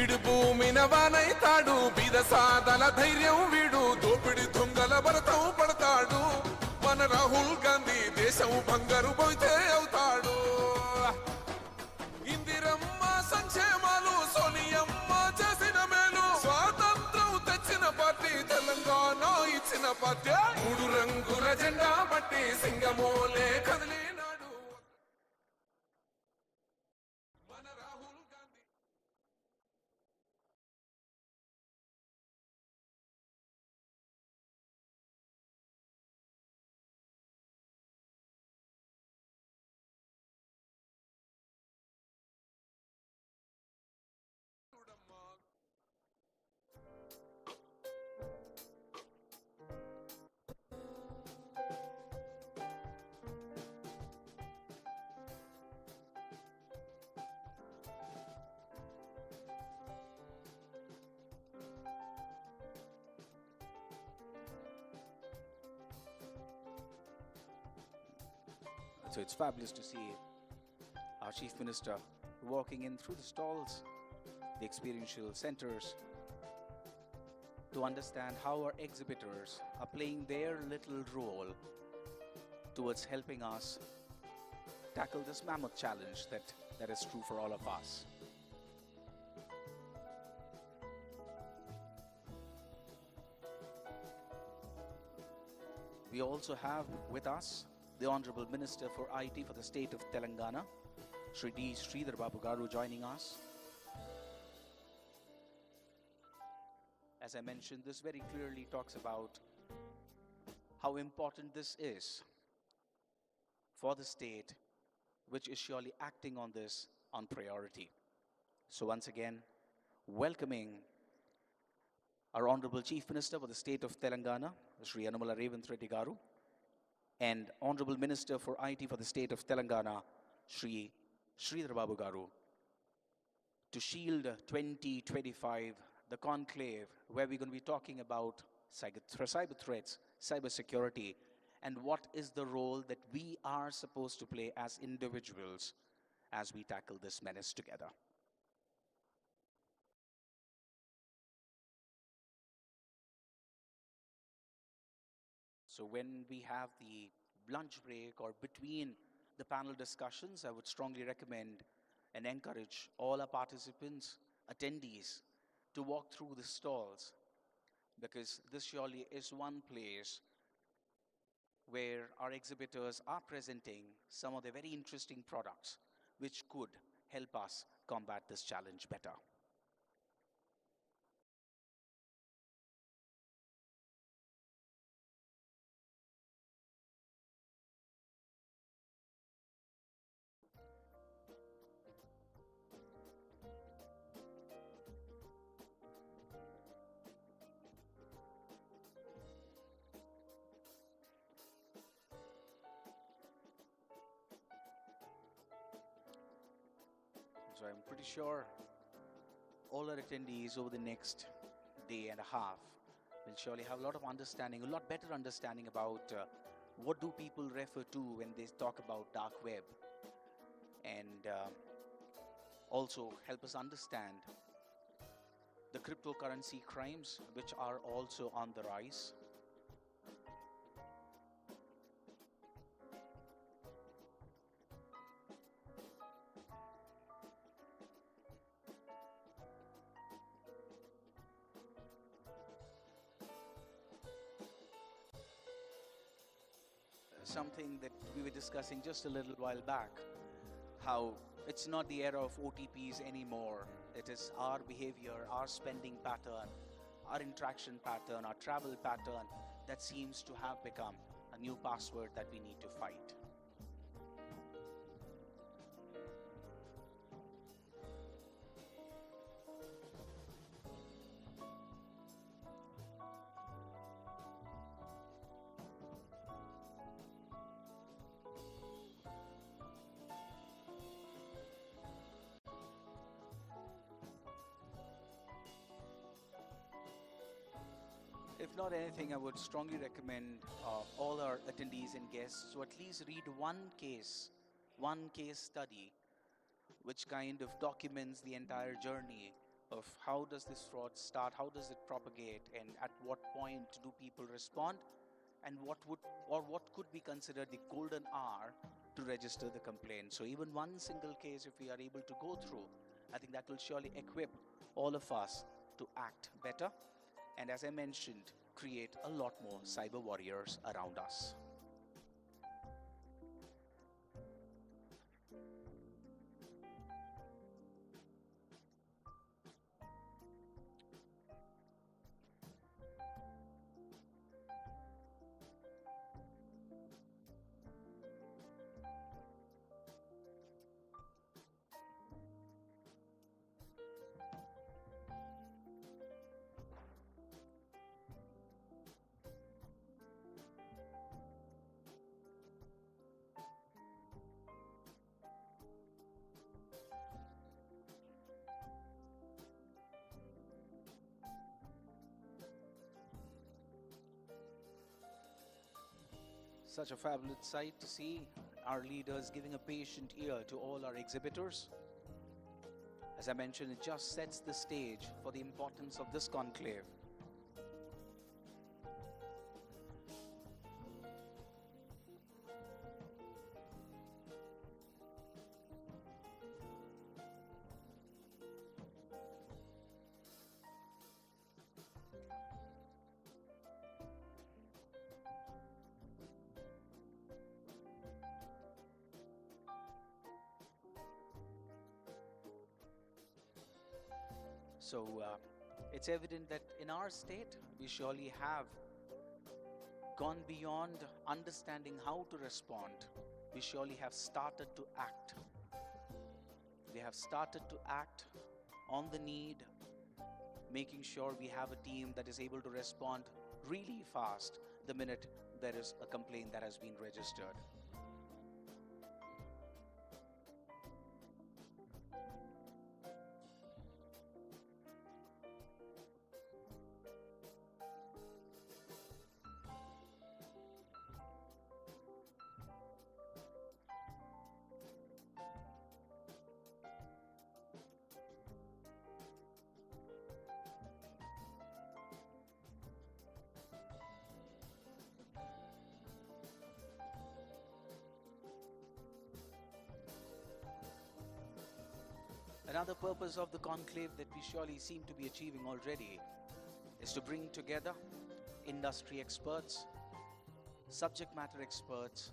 వీడు భూమిన వానైతాడు బీద సాదల ధైర్యం వీడు దోపిడి దొంగల భరతం పడతాడు మన రాహుల్ గాంధీ దేశం బంగారు పోయితే అవుతాడు ఇందిరమ్మ సంక్షేమాలు సోనియమ్మ చేసిన మేలు స్వాతంత్రం తెచ్చిన పార్టీ తెలంగాణ ఇచ్చిన పార్టీ మూడు రంగుల జెండా బట్టి సింగమోలే కదిలినాడు మన Rahul Gandhi So it's fabulous to see our Chief Minister walking in through the stalls, the experiential centers, to understand how our exhibitors are playing their little role towards helping us tackle this mammoth challenge that is true for all of us. We also have with us the Honorable Minister for IT for the state of Telangana, Shri D. Sridhar Babu Garu, joining us. As I mentioned, this very clearly talks about how important this is for the state, which is surely acting on this on priority. So once again, welcoming our Honorable Chief Minister for the state of Telangana, Shri Anumala Revanth Reddy Garu, and Honorable Minister for IT for the state of Telangana, Shri Sridhar Babu Garu, to Shield 2025, the conclave, where we're going to be talking about cyber threats, cyber security, and what is the role that we are supposed to play as individuals as we tackle this menace together. So when we have the lunch break or between the panel discussions, I would strongly recommend and encourage all our participants, attendees, to walk through the stalls, because this surely is one place where our exhibitors are presenting some of the very interesting products which could help us combat this challenge better. So I'm pretty sure all our attendees over the next day and a half will surely have a lot of understanding, a lot better understanding about what do people refer to when they talk about dark web, and also help us understand the cryptocurrency crimes which are also on the rise. Something that we were discussing just a little while back, how it's not the era of OTPs anymore. It is our behavior, our spending pattern, our interaction pattern, our travel pattern that seems to have become a new password that we need to fight. If not anything, I would strongly recommend all our attendees and guests to at least read one case study, which kind of documents the entire journey of how does this fraud start, how does it propagate, and at what point do people respond, and what could be considered the golden hour to register the complaint. So even one single case, if we are able to go through, I think that will surely equip all of us to act better, and as I mentioned, create a lot more cyber warriors around us. Such a fabulous sight to see our leaders giving a patient ear to all our exhibitors. As I mentioned, it just sets the stage for the importance of this conclave. So it's evident that in our state, we surely have gone beyond understanding how to respond. We surely have started to act. We have started to act on the need, making sure we have a team that is able to respond really fast the minute there is a complaint that has been registered. Another purpose of the conclave that we surely seem to be achieving already is to bring together industry experts, subject matter experts,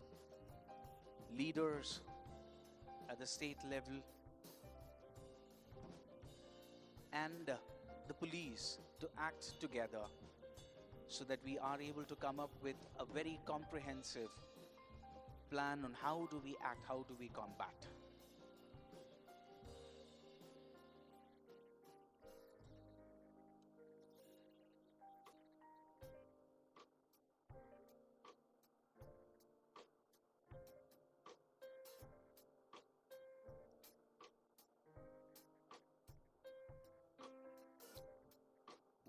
leaders at the state level, and the police to act together so that we are able to come up with a very comprehensive plan on how do we act, how do we combat.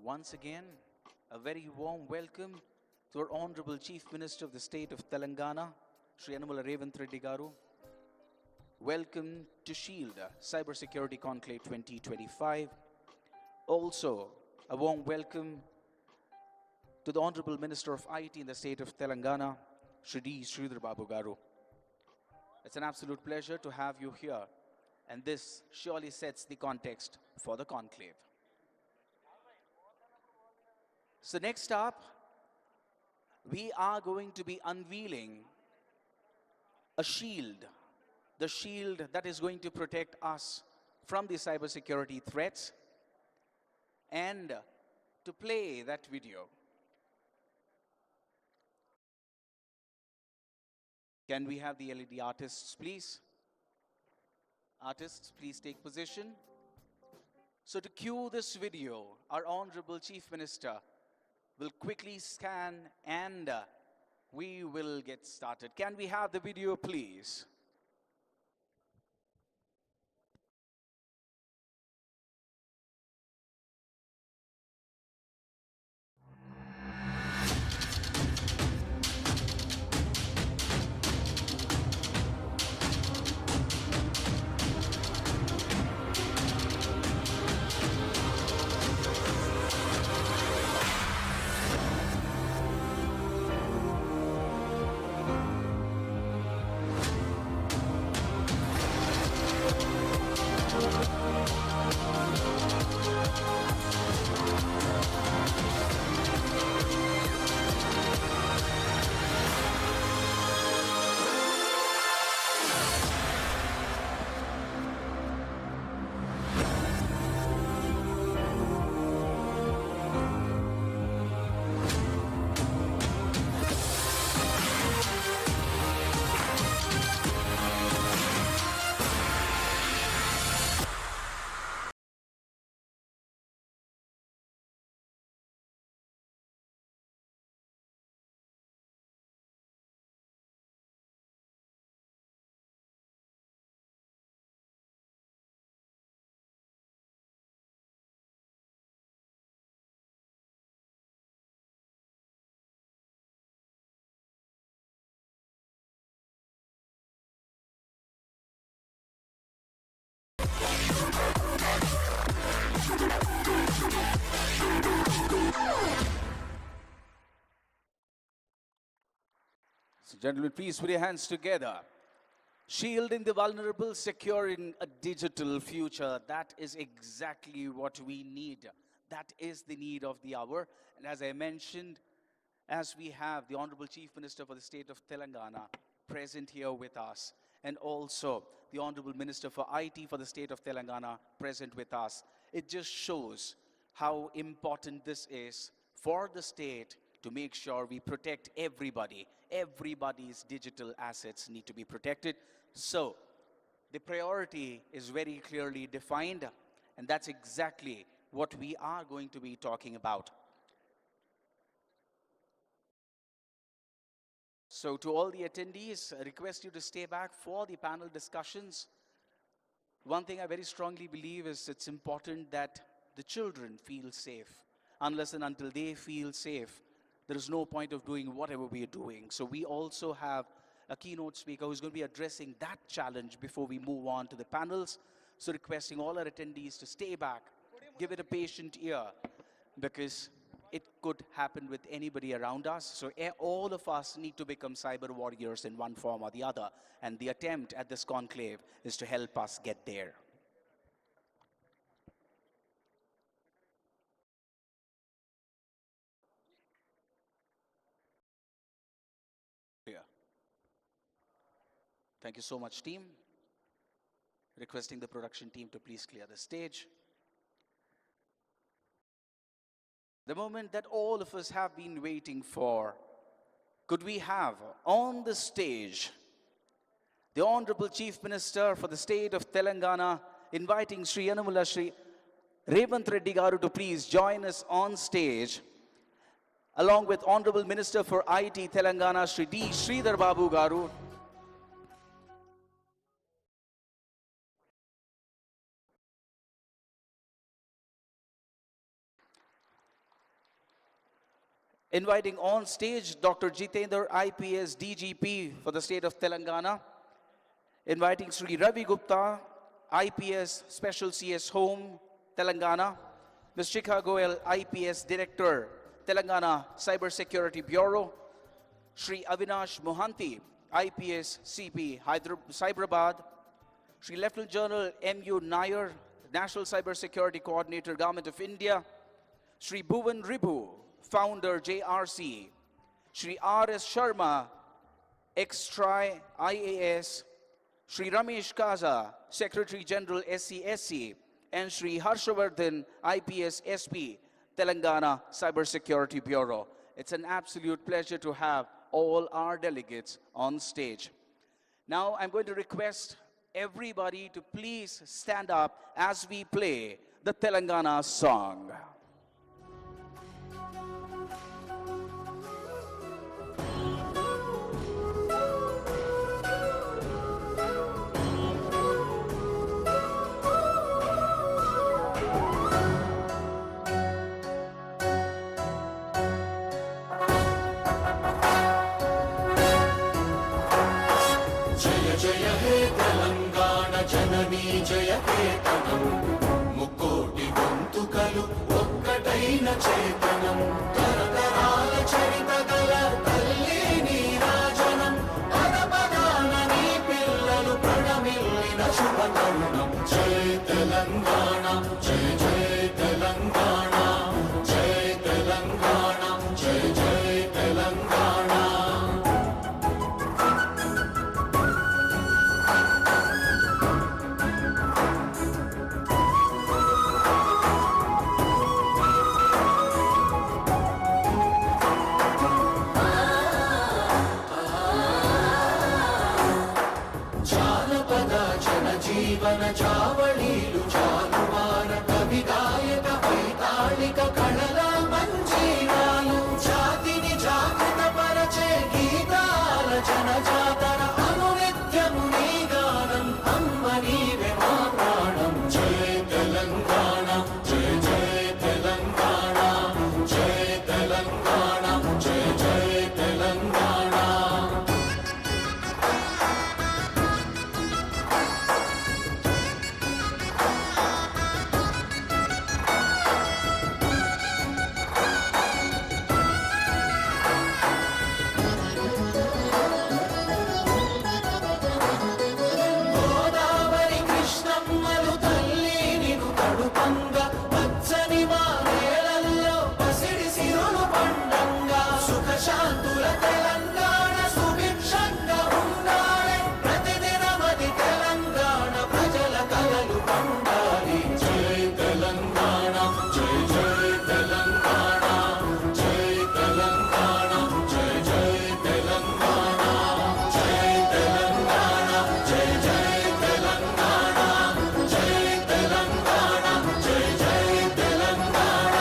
Once again, a very warm welcome to our Honorable Chief Minister of the State of Telangana, Shri Yanamala Revanth Reddy Garu. Welcome to Shield Cybersecurity Conclave 2025. Also, a warm welcome to the Honorable Minister of IT in the State of Telangana, Shri D. Sridhar Babu Garu. It's an absolute pleasure to have you here, and this surely sets the context for the conclave. So next up, we are going to be unveiling a shield, the shield that is going to protect us from the cybersecurity threats. And to play that video, can we have the LED artists, please? Artists, please take position. So to cue this video, our Honorable Chief Minister will quickly scan and we will get started. Can we have the video, please? Gentlemen, please put your hands together. Shielding the vulnerable, securing a digital future. That is exactly what we need. That is the need of the hour. And as I mentioned, as we have the Honorable Chief Minister for the state of Telangana present here with us, and also the Honorable Minister for IT for the state of Telangana present with us, it just shows how important this is for the state to make sure we protect everybody. Everybody's digital assets need to be protected. So the priority is very clearly defined, and that's exactly what we are going to be talking about. So to all the attendees, I request you to stay back for the panel discussions. One thing I very strongly believe is it's important that the children feel safe. Unless and until they feel safe, there is no point of doing whatever we are doing. So we also have a keynote speaker who's going to be addressing that challenge before we move on to the panels. So requesting all our attendees to stay back, give it a patient ear, because it could happen with anybody around us. So all of us need to become cyber warriors in one form or the other. And the attempt at this conclave is to help us get there. Thank you so much, team. Requesting the production team to please clear the stage. The moment that all of us have been waiting for, could we have on the stage the Honorable Chief Minister for the state of Telangana, inviting Sri Yanamula Sri Revanth Reddy Garu to please join us on stage, along with Honorable Minister for IT Telangana, Sri D. Sridhar Babu Garu. Inviting on stage Dr. Jitendra, IPS DGP for the state of Telangana. Inviting Sri Ravi Gupta, IPS Special CS Home, Telangana. Ms. Shikha Goel, IPS Director, Telangana Cyber Security Bureau. Sri Avinash Mohanty, IPS CP, Hyderabad. Sri Lieutenant General M.U. Nair, National Cyber Security Coordinator, Government of India. Sri Bhuvan Ribu, Founder, JRC. Sri R.S. Sharma, ex-TRI IAS. Sri Ramesh Kaza, Secretary General SCSC. And Sri Harshavardhan, IPS SP, Telangana Cyber Security Bureau. It's an absolute pleasure to have all our delegates on stage. Now I'm going to request everybody to please stand up as we play the Telangana song. జయ కేతనం ముకోటి గొంతుకలు ఒక్కటైన చేతనం తరతరాల చరిత గల తల్లి నీరాజనం పద పదాన నీ పిల్లలు ప్రణమిల్లిన శుభ తరుణం జయ తెలంగాణ జయ జయ తెలంగాణ జయ తెలంగాణ జయ జయ తెలంగాణ జీవన చావళీలు చాలువార కవి గాయక వైతాళిక కళల మంజీరాలు జాతిని జాగృత పరచే గీతాల జనజాతర అనునిత్యము నీ గానం అమ్మ నీవే మా ప్రాణం జయ తెలంగాణ జయ జయ తెలంగాణ జయ తెలంగాణ జయ జయ తెలంగాణ రూపంగా పచ్చని మా నేలల్లో పసిడి సిరులు పండంగా సుఖశాంతుల తెలంగాణ సుభిక్షంగా ఉండాలి ప్రతిదినమది తెలంగాణ ప్రజల కలలు పండాలి జై తెలంగాణ జై జై తెలంగాణ జై తెలంగాణ జై జై తెలంగాణ జై తెలంగాణ జై జై తెలంగాణ జై తెలంగాణ జై జై Telangana.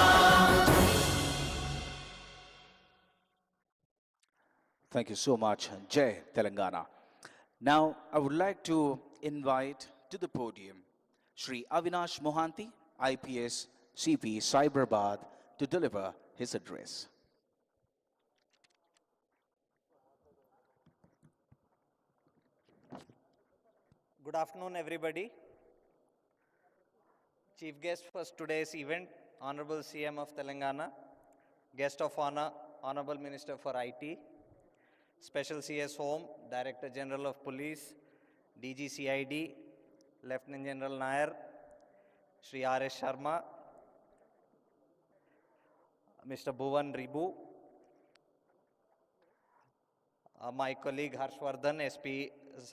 Thank you so much, Jai Telangana. Now, I would like to invite to the podium Shri Avinash Mohanty, IPS CP Cyberabad, to deliver his address. Good afternoon, everybody. Chief guest for today's event, Honorable CM of Telangana, Guest of Honor, Honorable Minister for IT, Special CS Home, Director General of Police, DGCID, Lieutenant General Nair, Shri R.S. Sharma, Mr. Bhuvan Ribu, my colleague Harshvardhan, SP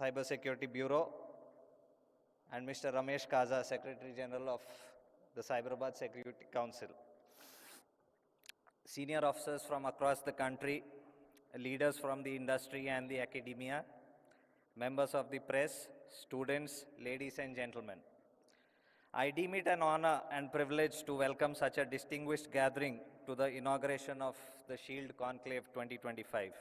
Cyber Security Bureau, and Mr. Ramesh Kaza, Secretary General of the Cyberabad Security Council. Senior officers from across the country, leaders from the industry and the academia, members of the press, students, ladies and gentlemen. I deem it an honor and privilege to welcome such a distinguished gathering to the inauguration of the Shield Conclave 2025.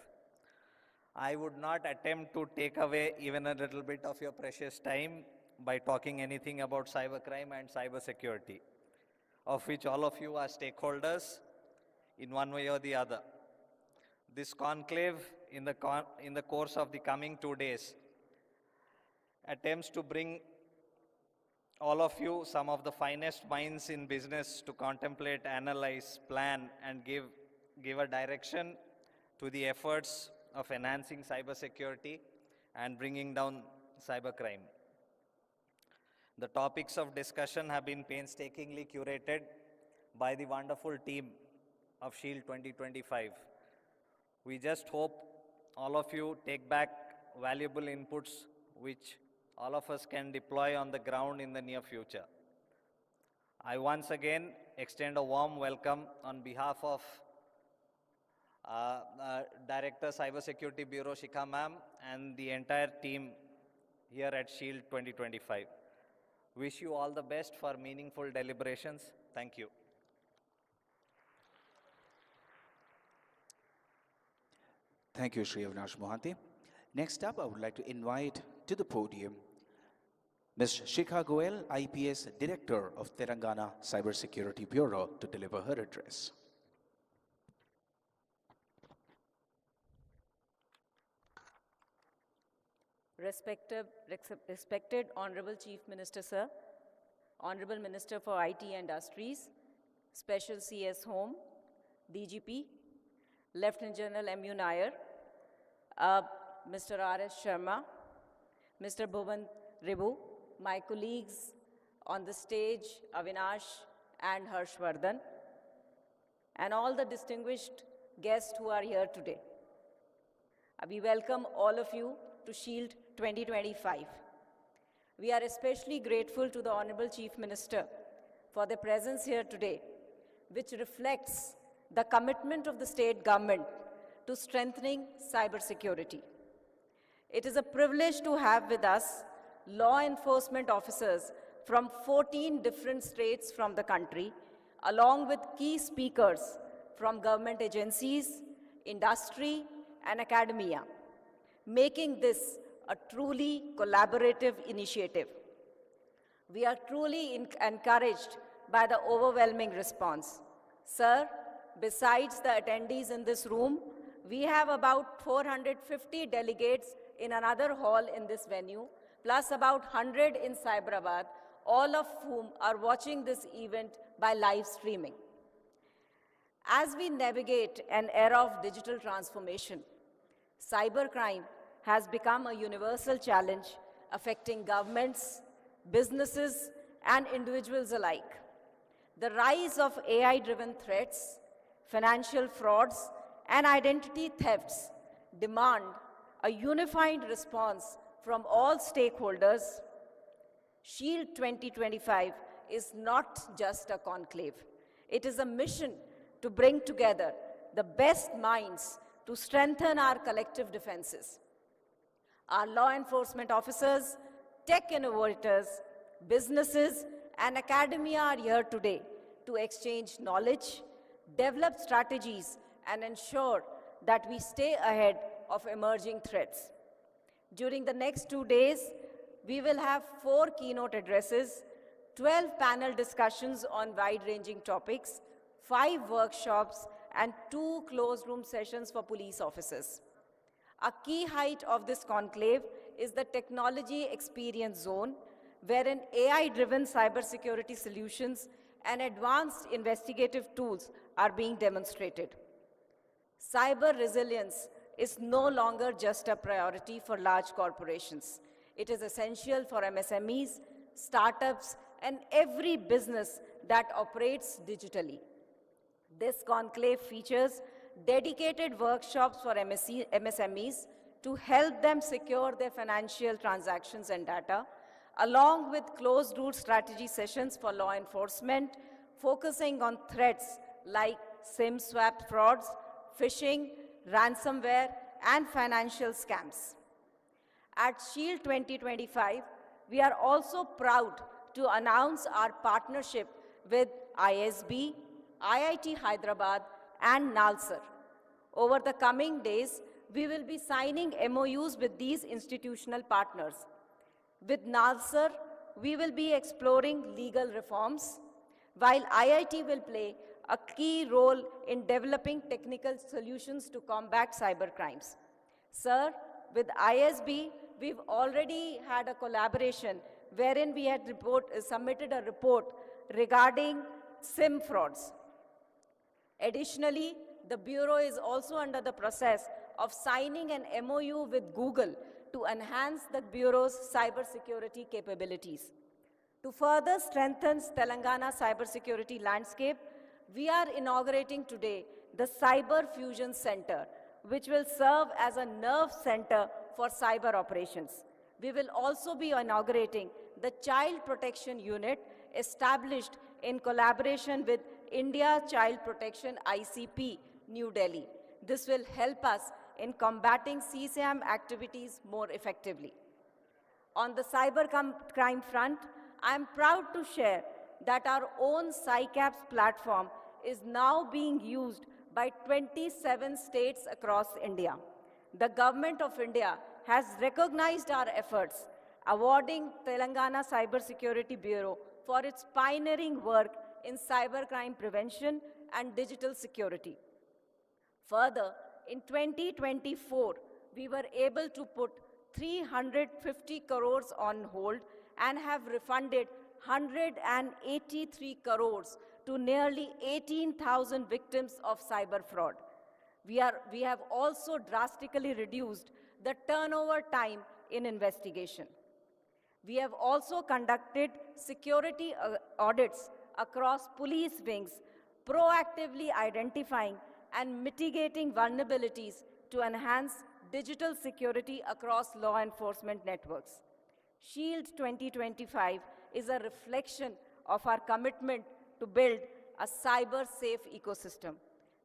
I would not attempt to take away even a little bit of your precious time by talking anything about cybercrime and cybersecurity, of which all of you are stakeholders in one way or the other. This conclave in the course of the coming 2 days attempts to bring all of you, some of the finest minds in business, to contemplate, analyze, plan, and give a direction to the efforts of enhancing cybersecurity and bringing down cybercrime. The topics of discussion have been painstakingly curated by the wonderful team of Shield 2025. We just hope all of you take back valuable inputs which all of us can deploy on the ground in the near future. I once again extend a warm welcome on behalf of Director Cybersecurity Bureau Shikha Ma'am and the entire team here at Shield 2025. Wish you all the best for meaningful deliberations. Thank you. Thank you, Shri Avinash Mohanty. Next up, I would like to invite to the podium Ms. Shikha Goel, IPS Director of Telangana Cybersecurity Bureau, to deliver her address. Respected Honorable Chief Minister, Sir, Honorable Minister for IT Industries, Special CS Home, DGP, Lieutenant General M.U. Nair, Mr. R.S. Sharma, Mr. Bhuvan Ribu, my colleagues on the stage, Avinash and Harshvardhan, and all the distinguished guests who are here today. We welcome all of you to Shield 2025. We are especially grateful to the Honorable Chief Minister for their presence here today, which reflects the commitment of the state government to strengthening cybersecurity. It is a privilege to have with us law enforcement officers from 14 different states from the country, along with key speakers from government agencies, industry, and academia, making this a truly collaborative initiative. We are truly encouraged by the overwhelming response. Sir, besides the attendees in this room, we have about 450 delegates in another hall in this venue, plus about 100 in Cyberabad, all of whom are watching this event by live streaming. As we navigate an era of digital transformation, cybercrime has become a universal challenge affecting governments, businesses, and individuals alike. The rise of AI-driven threats, financial frauds, and identity thefts demand a unified response from all stakeholders. Shield 2025 is not just a conclave. It is a mission to bring together the best minds to strengthen our collective defenses. Our law enforcement officers, tech innovators, businesses, and academia are here today to exchange knowledge, develop strategies, and ensure that we stay ahead of emerging threats. During the next 2 days, we will have 4 keynote addresses, 12 panel discussions on wide-ranging topics, 5 workshops, and 2 closed-room sessions for police officers. A key height of this conclave is the Technology Experience Zone, wherein AI-driven cybersecurity solutions and advanced investigative tools are being demonstrated. Cyber resilience is no longer just a priority for large corporations. It is essential for MSMEs, startups, and every business that operates digitally. This conclave features dedicated workshops for MSMEs to help them secure their financial transactions and data, along with closed-route strategy sessions for law enforcement, focusing on threats like SIM swap frauds, phishing, ransomware, and financial scams. At Shield 2025, we are also proud to announce our partnership with ISB, IIT Hyderabad, and NALSAR. Over the coming days, we will be signing MOUs with these institutional partners. With NALSAR, we will be exploring legal reforms, while IIT will play a key role in developing technical solutions to combat cybercrimes. Sir, with ISB, we've already had a collaboration wherein we had submitted a report regarding SIM frauds. Additionally, the Bureau is also under the process of signing an MOU with Google to enhance the Bureau's cybersecurity capabilities. To further strengthen Telangana cybersecurity landscape, we are inaugurating today the Cyber Fusion Center, which will serve as a nerve center for cyber operations. We will also be inaugurating the Child Protection Unit established in collaboration with India Child Protection ICP, New Delhi. This will help us in combating CSAM activities more effectively. On the cyber crime front, I am proud to share that our own CyCaps platform is now being used by 27 states across India. The Government of India has recognized our efforts, awarding Telangana Cybersecurity Bureau for its pioneering work in cybercrime prevention and digital security. Further, in 2024, we were able to put 350 crores on hold and have refunded 183 crores to nearly 18,000 victims of cyber fraud. We have also drastically reduced the turnover time in investigation. We have also conducted security audits across police wings, proactively identifying and mitigating vulnerabilities to enhance digital security across law enforcement networks. Shield 2025 is a reflection of our commitment to build a cyber-safe ecosystem.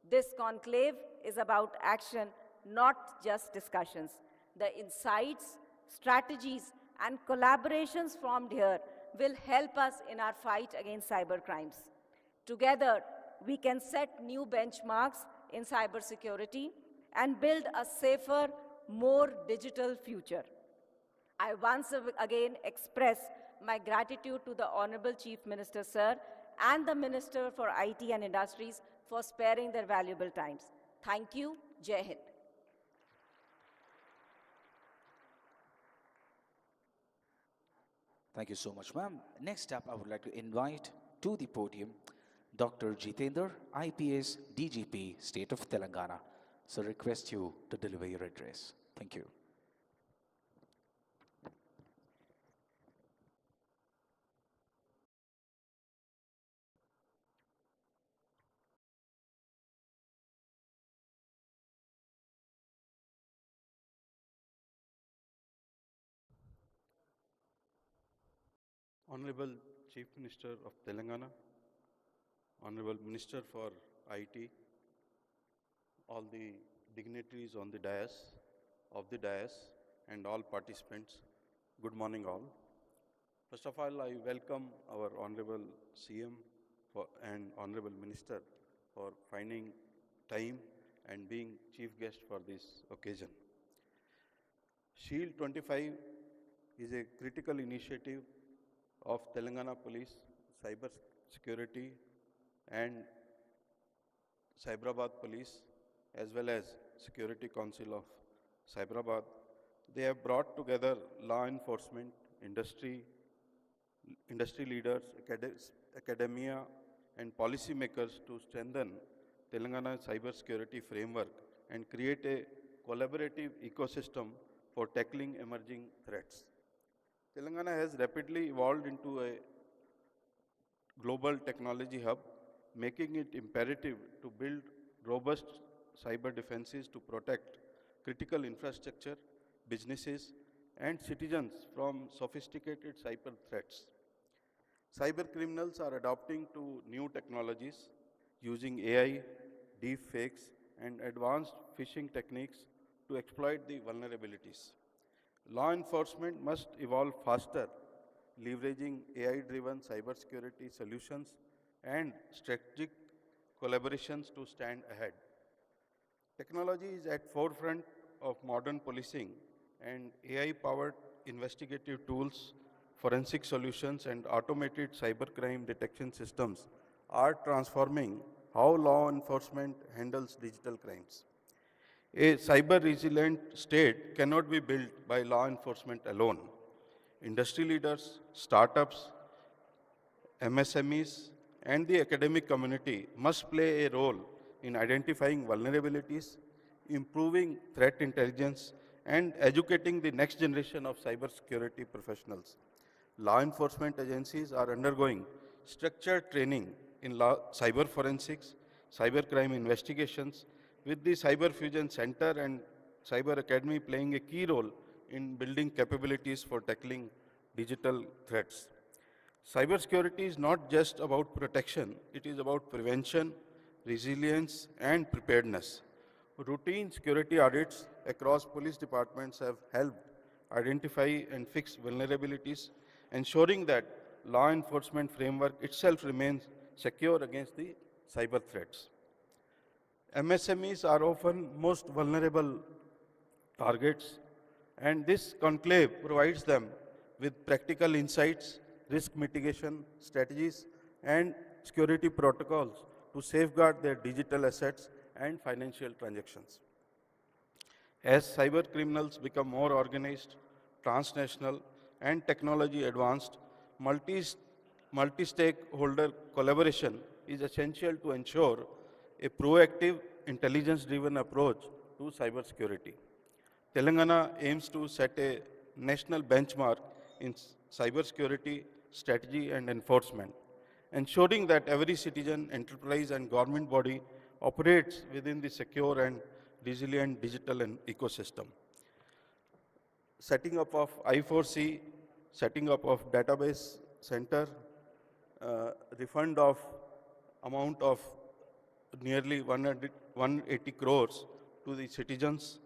This conclave is about action, not just discussions. The insights, strategies, and collaborations formed here will help us in our fight against cybercrimes. Together, we can set new benchmarks in cybersecurity and build a safer, more digital future. I once again express my gratitude to the Honorable Chief Minister, Sir, and the Minister for IT and Industries for sparing their valuable times. Thank you. Jai Hind. Thank you so much, ma'am. Next up, I would like to invite to the podium Dr. Jitendra, IPS DGP, State of Telangana. So request you to deliver your address. Thank you. Honorable Chief Minister of Telangana, Honorable Minister for IT, all the dignitaries on the dais, and all participants, good morning all. First of all, I welcome our Honorable CM and Honorable Minister for finding time and being chief guest for this occasion. Shield 25 is a critical initiative of Telangana Police, Cyber Security and Cyberabad Police, as well as Security Council of Cyberabad. They have brought together law enforcement, industry leaders, academia, and policymakers to strengthen Telangana cyber security framework and create a collaborative ecosystem for tackling emerging threats. Telangana has rapidly evolved into a global technology hub, making it imperative to build robust cyber defenses to protect critical infrastructure, businesses, and citizens from sophisticated cyber threats. Cyber criminals are adopting to new technologies using AI, deep fakes, and advanced phishing techniques to exploit the vulnerabilities. Law enforcement must evolve faster, leveraging AI-driven cybersecurity solutions and strategic collaborations to stand ahead. Technology is at forefront of modern policing, and AI-powered investigative tools, forensic solutions, and automated cybercrime detection systems are transforming how law enforcement handles digital crimes. A cyber-resilient state cannot be built by law enforcement alone. Industry leaders, startups, MSMEs, and the academic community must play a role in identifying vulnerabilities, improving threat intelligence, and educating the next generation of cybersecurity professionals. Law enforcement agencies are undergoing structured training in cyber forensics, cybercrime investigations, with the Cyber Fusion Center and Cyber Academy playing a key role in building capabilities for tackling digital threats. Cybersecurity is not just about protection, it is about prevention, resilience, and preparedness. Routine security audits across police departments have helped identify and fix vulnerabilities, ensuring that law enforcement framework itself remains secure against the cyber threats. MSMEs are often most vulnerable targets, and this conclave provides them with practical insights, risk mitigation strategies, and security protocols to safeguard their digital assets and financial transactions. As cyber criminals become more organized, transnational, and technology advanced, multi-stakeholder collaboration is essential to ensure a proactive, intelligence-driven approach to cybersecurity. Telangana aims to set a national benchmark in cybersecurity strategy and enforcement, ensuring that every citizen, enterprise, and government body operates within the secure and resilient digital ecosystem. Setting up of I4C, setting up of database center, refund of amount of nearly 180 crores to the citizens,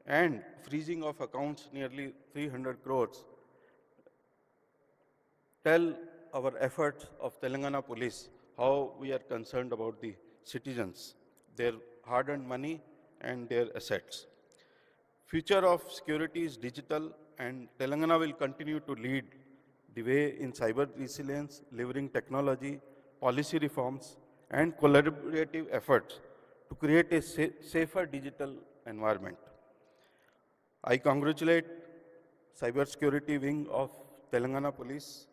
and freezing of accounts nearly 300 crores tell our efforts of Telangana Police how we are concerned about the citizens, their hard-earned money and their assets. Future of security is digital, and Telangana will continue to lead the way in cyber resilience, delivering technology, policy reforms, and collaborative efforts to create a safer digital environment. I congratulate Cybersecurity Wing of Telangana Police,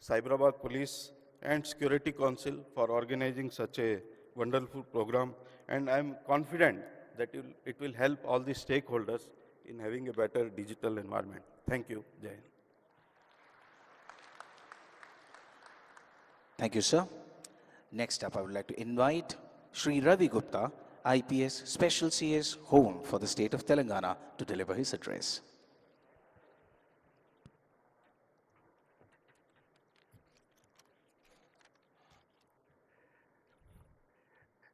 Cyberabad Police, and Security Council for organizing such a wonderful program, and I am confident that it will help all the stakeholders in having a better digital environment. Thank you. Jai Hind. Thank you, sir. Next up, I would like to invite Sri Ravi Gupta, IPS Special CS Home for the state of Telangana, to deliver his address.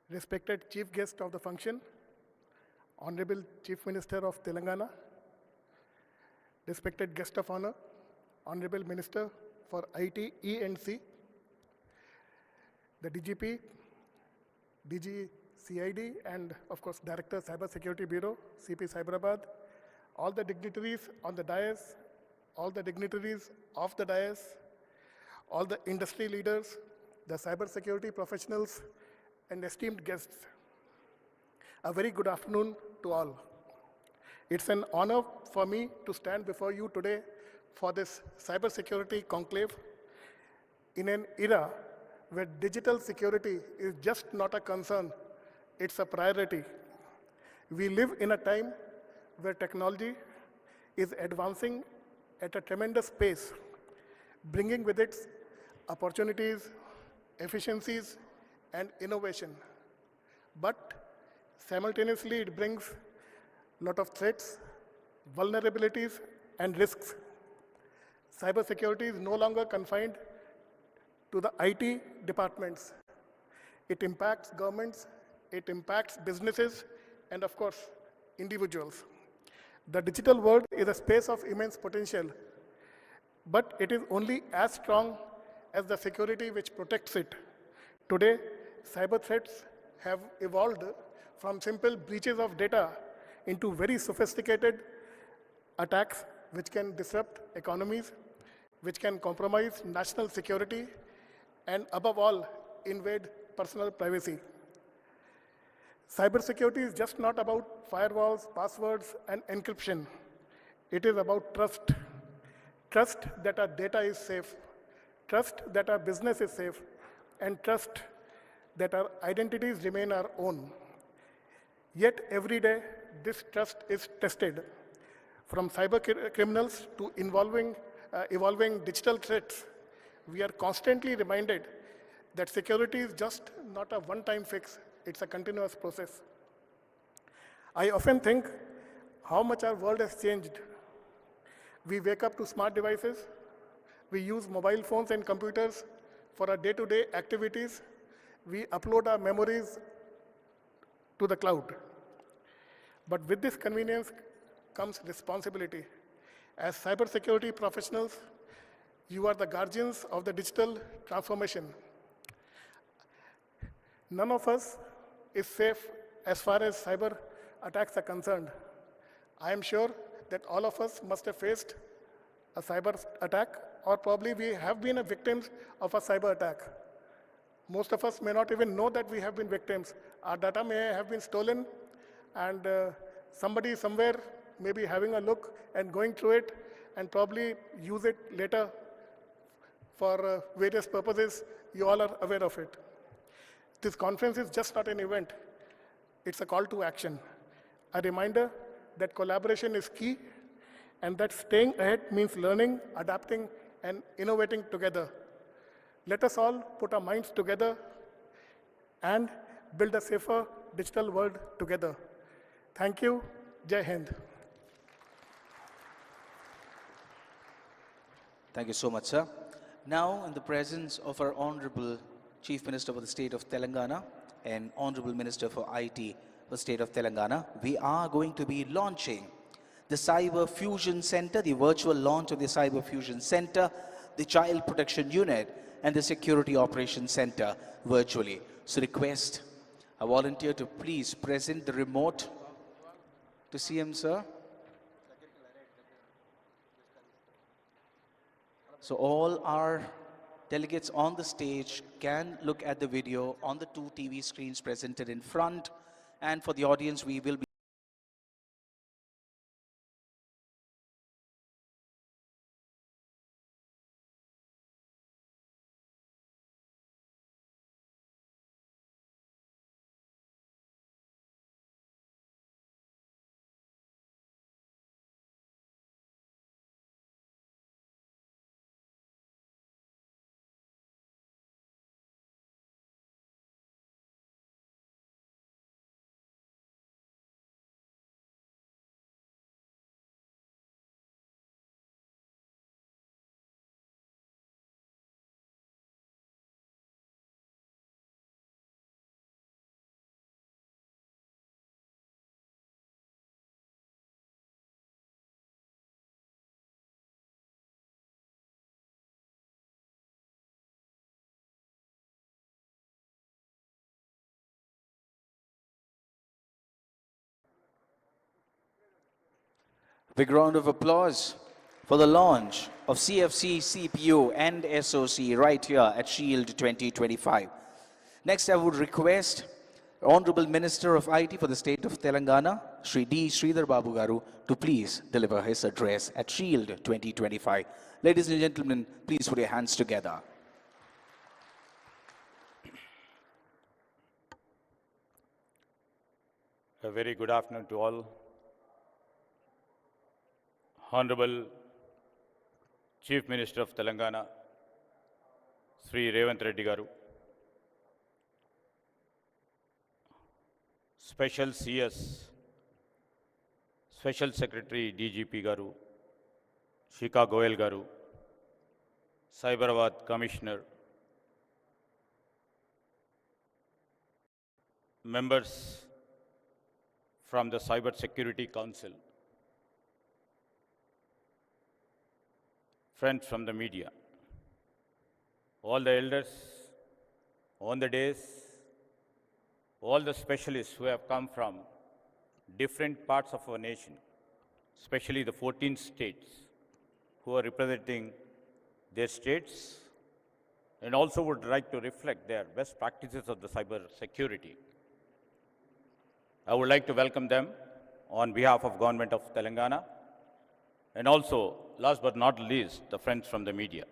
respected chief guest of the function, Honorable Chief Minister of Telangana, respected guest of honor, Honorable Minister for IT, E&C, the DGP, DG CID, and of course, Director Cyber Security Bureau, CP Cyberabad, all the dignitaries on the dais, all the dignitaries off the dais, all the industry leaders, the cyber security professionals, and esteemed guests. A very good afternoon to all. It's an honor for me to stand before you today for this cybersecurity conclave in an era where digital security is just not a concern, it's a priority. We live in a time where technology is advancing at a tremendous pace, bringing with it opportunities, efficiencies, and innovation. But simultaneously, it brings a lot of threats, vulnerabilities, and risks. Cybersecurity is no longer confined to the IT departments. It impacts governments, it impacts businesses, and of course, individuals. The digital world is a space of immense potential, but it is only as strong as the security which protects it. Today, cyber threats have evolved from simple breaches of data into very sophisticated attacks which can disrupt economies, which can compromise national security, and above all, invade personal privacy. Cybersecurity is just not about firewalls, passwords, and encryption. It is about trust. Trust that our data is safe, trust that our business is safe, and trust that our identities remain our own. Yet every day, this trust is tested. From cyber criminals to evolving digital threats, we are constantly reminded that security is just not a one-time fix, it's a continuous process. I often think how much our world has changed. We wake up to smart devices, we use mobile phones and computers for our day-to-day activities, we upload our memories to the cloud. But with this convenience comes responsibility. As cybersecurity professionals, you are the guardians of the digital transformation. None of us is safe as far as cyber attacks are concerned. I am sure that all of us must have faced a cyber attack, or probably we have been victims of a cyber attack. Most of us may not even know that we have been victims. Our data may have been stolen, and somebody somewhere may be having a look and going through it and probably use it later for various purposes. You all are aware of it. This conference is just not an event. It's a call to action, a reminder that collaboration is key and that staying ahead means learning, adapting, and innovating together. Let us all put our minds together and build a safer digital world together. Thank you. Jai Hind. Thank you so much, sir. Now, in the presence of our Honorable Chief Minister for the State of Telangana and Honorable Minister for IT for the State of Telangana, we are going to be launching the Cyber Fusion Center, the virtual launch of the Cyber Fusion Center, the Child Protection Unit, and the Security Operations Center virtually. So request a volunteer to please present the remote to CM, sir. So all our delegates on the stage can look at the video on the two TV screens presented in front. And for the audience, we will be Big round of applause for the launch of CFC, CPU and SOC right here at Shield 2025. Next, I would request Honorable Minister of IT for the state of Telangana, Shri D. Sridhar Babu Garu, to please deliver his address at Shield 2025. Ladies and gentlemen, please put your hands together. A very good afternoon to all. Honorable Chief Minister of Telangana, Sri Revanth Reddy Garu, Special CS, Special Secretary DGP Garu, Shika Goyal Garu, Cyberabad Commissioner, members from the Cyber Security Council, friends from the media, all the elders on the days, all the specialists who have come from different parts of our nation, especially the 14 states who are representing their states and also would like to reflect their best practices of the cyber security. I would like to welcome them on behalf of Government of Telangana and also, last but not least, the friends from the media.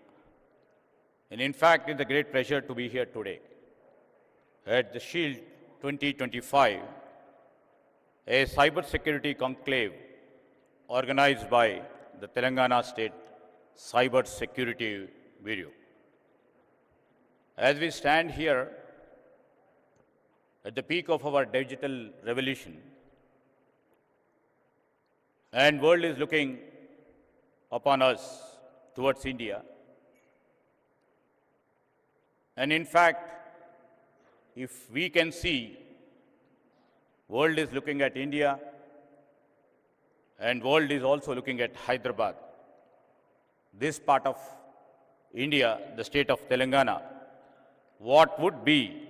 And in fact, it's a great pleasure to be here today at the Shield 2025, a cyber security conclave organized by the Telangana State Cyber Security Bureau. As we stand here at the peak of our digital revolution, and world is looking upon us towards India. And in fact, if we can see, world is looking at India and world is also looking at Hyderabad. This part of India, the state of Telangana, what would be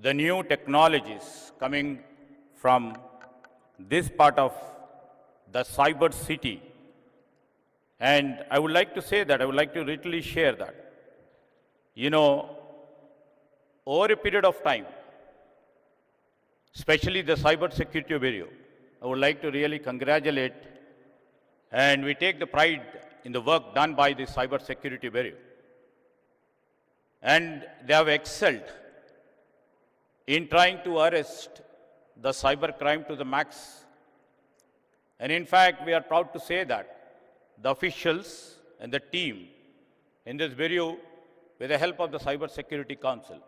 the new technologies coming from this part of the cyber city. And I would like to say that, I would like to literally share that. You know, over a period of time, especially the Cyber Security Bureau, I would like to really congratulate, and we take the pride in the work done by the Cyber Security Bureau. And they have excelled in trying to arrest the cyber crime to the max. And in fact, we are proud to say that the officials and the team in this bureau, with the help of the Cyber Security Council,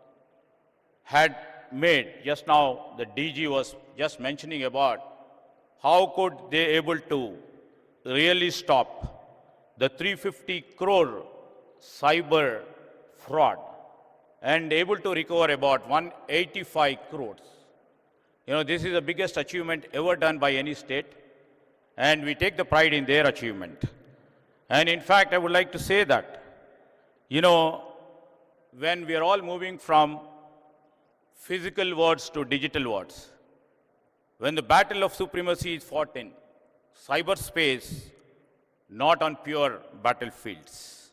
had made, just now the DG was just mentioning about how could they able to really stop the 350 crore cyber fraud and able to recover about 185 crores. You know, this is the biggest achievement ever done by any state, and we take the pride in their achievement. And in fact, I would like to say that, you know, when we are all moving from physical worlds to digital worlds, when the battle of supremacy is fought in cyberspace, not on pure battlefields,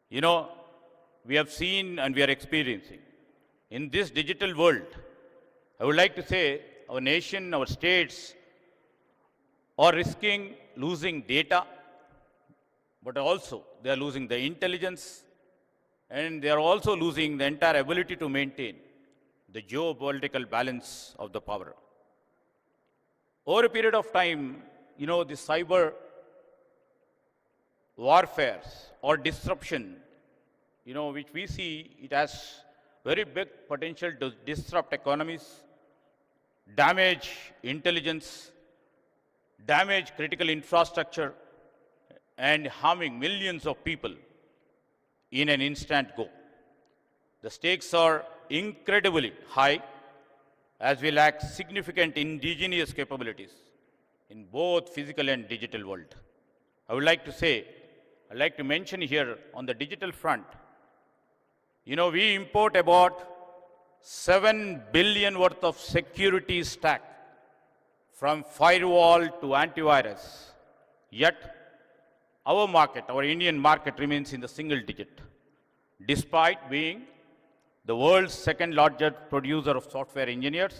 you know, we have seen and we are experiencing. In this digital world, I would like to say our nation, our states are risking losing data, but also they are losing the intelligence, and they are also losing the entire ability to maintain the geopolitical balance of the power. Over a period of time, you know, the cyber warfares or disruption, you know, which we see, it has very big potential to disrupt economies, damage intelligence, damage critical infrastructure, and harming millions of people in an instant go. The stakes are incredibly high as we lack significant indigenous capabilities in both physical and digital world. I would like to say, I'd like to mention here on the digital front, you know, we import about 7 billion worth of security stack from firewall to antivirus. Yet, our market, our Indian market remains in the single digit, despite being the world's second largest producer of software engineers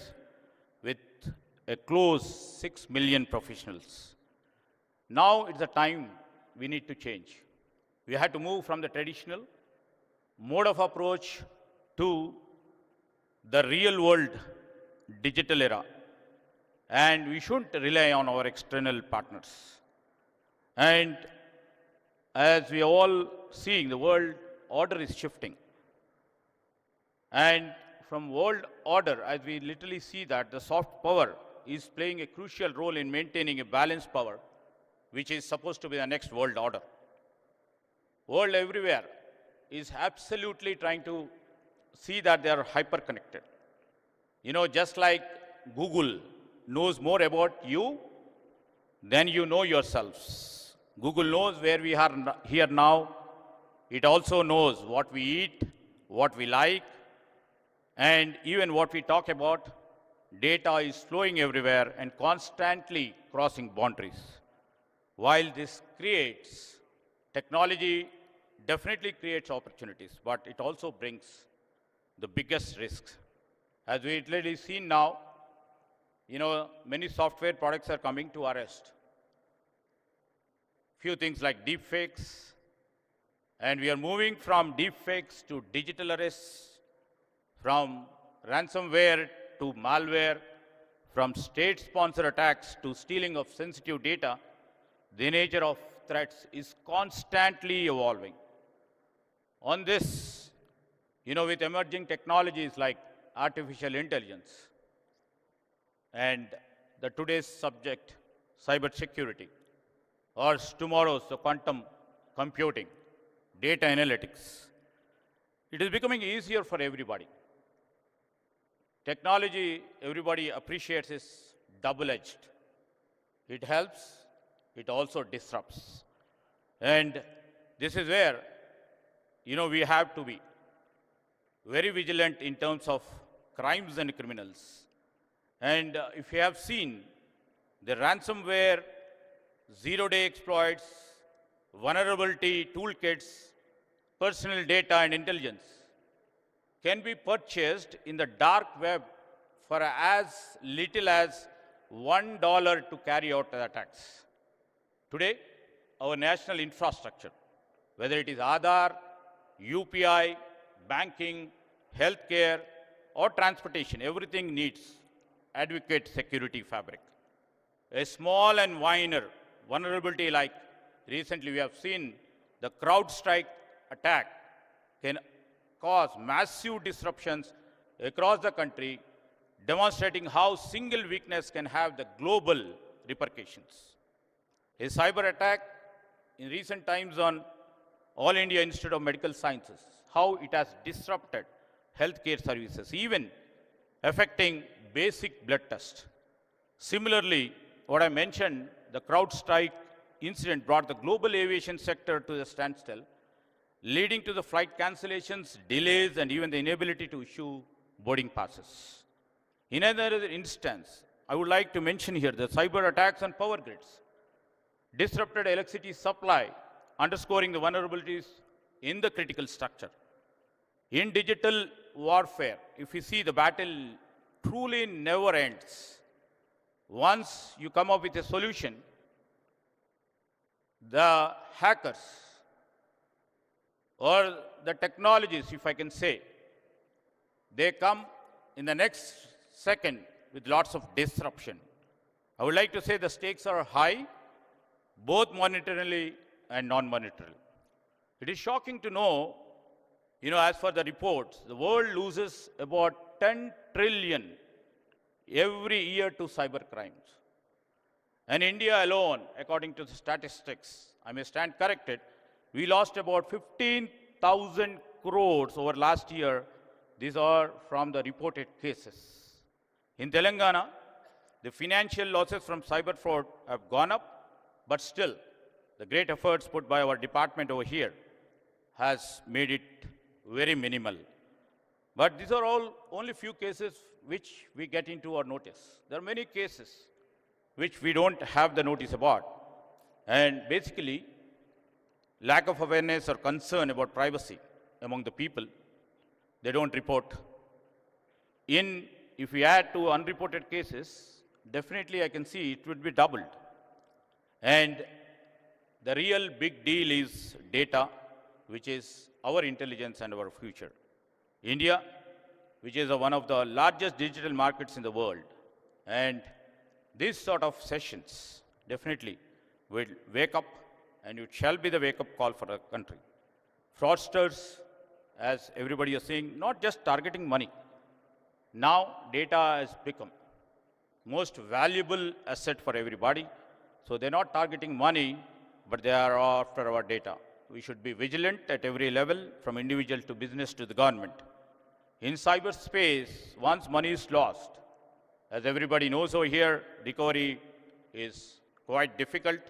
with a close 6 million professionals. Now it's the time we need to change. We had to move from the traditional mode of approach to the real world digital era. And we shouldn't rely on our external partners. And as we are all seeing, the world order is shifting. And from world order, as we literally see that the soft power is playing a crucial role in maintaining a balanced power, which is supposed to be the next world order. World everywhere is absolutely trying to see that they are hyper-connected. You know, just like Google knows more about you than you know yourselves. Google knows where we are here now. It also knows what we eat, what we like, and even what we talk about. Data is flowing everywhere and constantly crossing boundaries. While this creates, technology definitely creates opportunities, but it also brings the biggest risks. As we literally seen now, you know, many software products are coming to arrest. Few things like deepfakes, and we are moving from deepfakes to digital arrests, from ransomware to malware, from state-sponsored attacks to stealing of sensitive data. The nature of threats is constantly evolving. On this, you know, with emerging technologies like artificial intelligence and the today's subject, cybersecurity, or tomorrow's the quantum computing, data analytics, it is becoming easier for everybody. Technology, everybody appreciates, is double-edged. It helps, it also disrupts. And this is where, you know, we have to be very vigilant in terms of crimes and criminals. And if you have seen the ransomware, zero-day exploits, vulnerability toolkits, personal data and intelligence can be purchased in the dark web for as little as $1 to carry out the attacks. Today, our national infrastructure, whether it is Aadhaar, UPI, banking, healthcare, or transportation, everything needs adequate security fabric. A small and minor vulnerability like recently we have seen the CrowdStrike attack can cause massive disruptions across the country, demonstrating how single weakness can have the global repercussions. A cyber attack in recent times on All India Institute of Medical Sciences, how it has disrupted healthcare services, even affecting basic blood tests. Similarly, what I mentioned, the CrowdStrike incident brought the global aviation sector to a standstill, leading to the flight cancellations, delays, and even the inability to issue boarding passes. In another instance, I would like to mention here the cyber attacks on power grids, disrupted electricity supply, underscoring the vulnerabilities in the critical structure. In digital warfare, if you see, the battle truly never ends. Once you come up with a solution, the hackers or the technologies, if I can say, they come in the next second with lots of disruption. I would like to say the stakes are high, both monetarily and non-monetarily. It is shocking to know, you know, as for the reports, the world loses about 10 trillion every year to cyber crimes. And India alone, according to the statistics, I may stand corrected, we lost about 15,000 crores over last year. These are from the reported cases. In Telangana, the financial losses from cyber fraud have gone up, but still, the great efforts put by our department over here has made it very minimal. But these are all only few cases which we get into our notice. There are many cases which we don't have the notice about. And basically, lack of awareness or concern about privacy among the people, they don't report. If we add to unreported cases, definitely I can see it would be doubled. And the real big deal is data, which is our intelligence and our future. India, which is one of the largest digital markets in the world, and these sort of sessions definitely will wake up, and it shall be the wake-up call for the country. Fraudsters, as everybody is saying, not just targeting money. Now data has become most valuable asset for everybody. So they're not targeting money, but they are after our data. We should be vigilant at every level, from individual to business to the government. In cyberspace, once money is lost, as everybody knows over here, recovery is quite difficult.